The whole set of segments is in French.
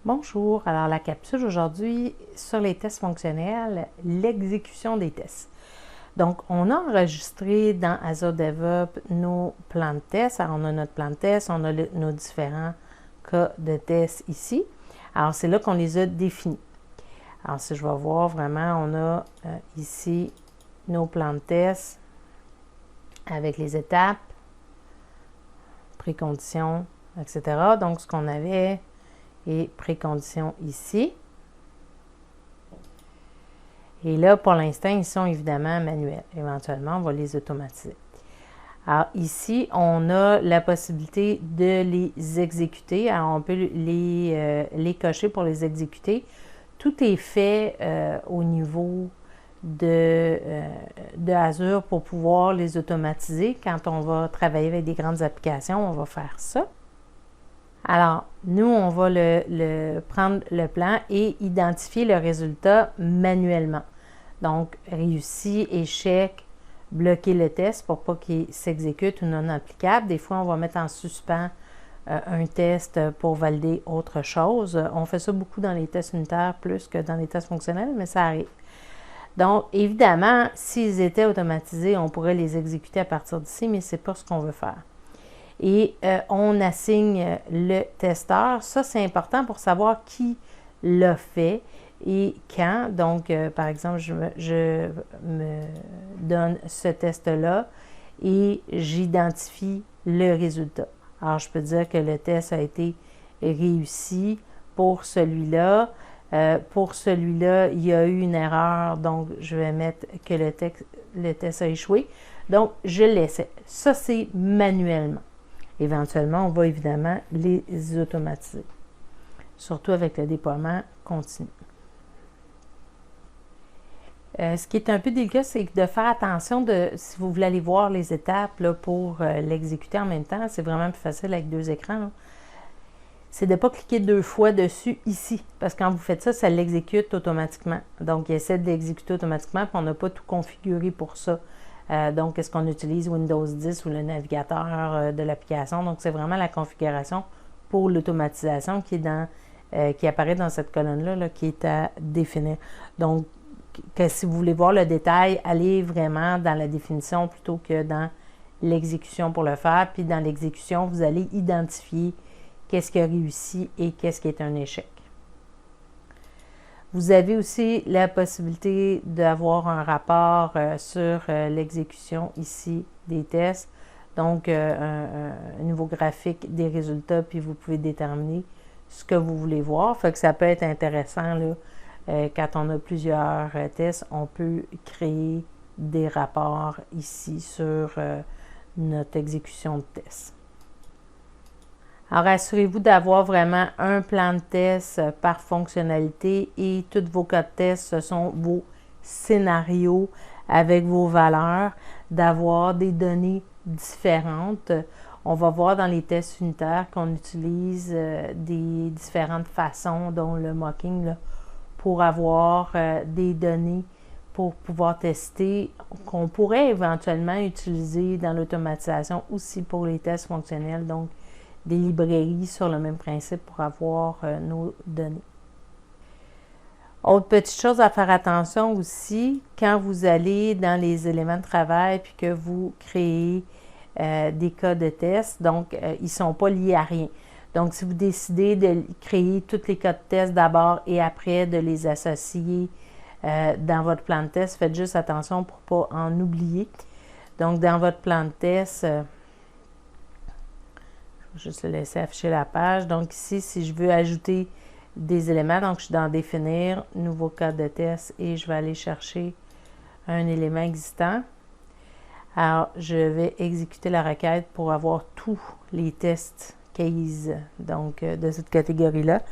Bonjour, alors la capsule aujourd'hui sur les tests fonctionnels, l'exécution des tests. Donc, on a enregistré dans Azure DevOps nos plans de tests. Alors, on a notre plan de test, on a nos différents cas de tests ici. Alors, c'est là qu'on les a définis. Alors, si je vais voir vraiment, on a ici nos plans de test avec les étapes, préconditions, etc. Donc, ce qu'on avait et préconditions ici. Et là, pour l'instant, ils sont évidemment manuels. Éventuellement, on va les automatiser. Alors ici, on a la possibilité de les exécuter. Alors, on peut les cocher pour les exécuter. Tout est fait au niveau de Azure pour pouvoir les automatiser. Quand on va travailler avec des grandes applications, on va faire ça. Alors, nous, on va prendre le plan et identifier le résultat manuellement. Donc, réussi, échec, bloquer le test pour pas qu'il s'exécute ou non applicable. Des fois, on va mettre en suspens un test pour valider autre chose. On fait ça beaucoup dans les tests unitaires plus que dans les tests fonctionnels, mais ça arrive. Donc, évidemment, s'ils étaient automatisés, on pourrait les exécuter à partir d'ici, mais ce n'est pas ce qu'on veut faire. Et on assigne le testeur. Ça, c'est important pour savoir qui l'a fait et quand. Donc, par exemple, je me donne ce test-là et j'identifie le résultat. Alors, je peux dire que le test a été réussi pour celui-là. Pour celui-là, il y a eu une erreur, donc je vais mettre que le test a échoué. Donc, je l'essaie. Ça, c'est manuellement. Éventuellement, on va évidemment les automatiser, surtout avec le déploiement continu. Ce qui est un peu délicat, c'est de faire attention si vous voulez aller voir les étapes là, pour l'exécuter en même temps, c'est vraiment plus facile avec deux écrans. C'est de ne pas cliquer deux fois dessus ici, parce que quand vous faites ça, ça l'exécute automatiquement. Donc, il essaie de l'exécuter automatiquement, puis on n'a pas tout configuré pour ça. Donc, est-ce qu'on utilise Windows 10 ou le navigateur de l'application? Donc, c'est vraiment la configuration pour l'automatisation qui apparaît dans cette colonne-là, là, qui est à définir. Donc, si vous voulez voir le détail, allez vraiment dans la définition plutôt que dans l'exécution pour le faire. Puis, dans l'exécution, vous allez identifier qu'est-ce qui a réussi et qu'est-ce qui est un échec. Vous avez aussi la possibilité d'avoir un rapport sur l'exécution ici des tests. Donc, un niveau graphique des résultats, puis vous pouvez déterminer ce que vous voulez voir. Fait que ça peut être intéressant, là, quand on a plusieurs tests, on peut créer des rapports ici sur notre exécution de test. Alors, assurez-vous d'avoir vraiment un plan de test par fonctionnalité et tous vos cas de test, ce sont vos scénarios avec vos valeurs, d'avoir des données différentes. On va voir dans les tests unitaires qu'on utilise des différentes façons, dont le mocking, là, pour avoir des données pour pouvoir tester, qu'on pourrait éventuellement utiliser dans l'automatisation aussi pour les tests fonctionnels. Donc, des librairies sur le même principe pour avoir nos données. Autre petite chose à faire attention aussi, quand vous allez dans les éléments de travail puis que vous créez des cas de test, donc ils ne sont pas liés à rien. Donc, si vous décidez de créer tous les cas de test d'abord et après de les associer dans votre plan de test, faites juste attention pour ne pas en oublier. Donc, dans votre plan de test, juste le laisser afficher la page. Donc ici, si je veux ajouter des éléments, donc je suis dans définir, nouveau cas de test et je vais aller chercher un élément existant. Alors, je vais exécuter la requête pour avoir tous les tests case, donc de cette catégorie-là.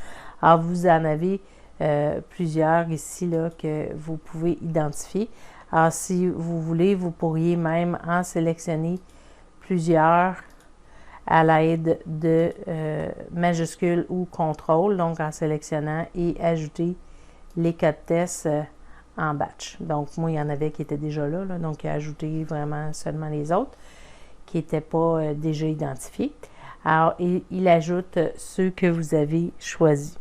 Alors, vous en avez plusieurs ici là, que vous pouvez identifier. Alors, si vous voulez, vous pourriez même en sélectionner plusieurs à l'aide de majuscules ou contrôle, donc en sélectionnant et ajouter les cas de test en batch. Donc, moi, il y en avait qui étaient déjà là, donc il a ajouté vraiment seulement les autres qui n'étaient pas déjà identifiés. Alors, il ajoute ceux que vous avez choisis.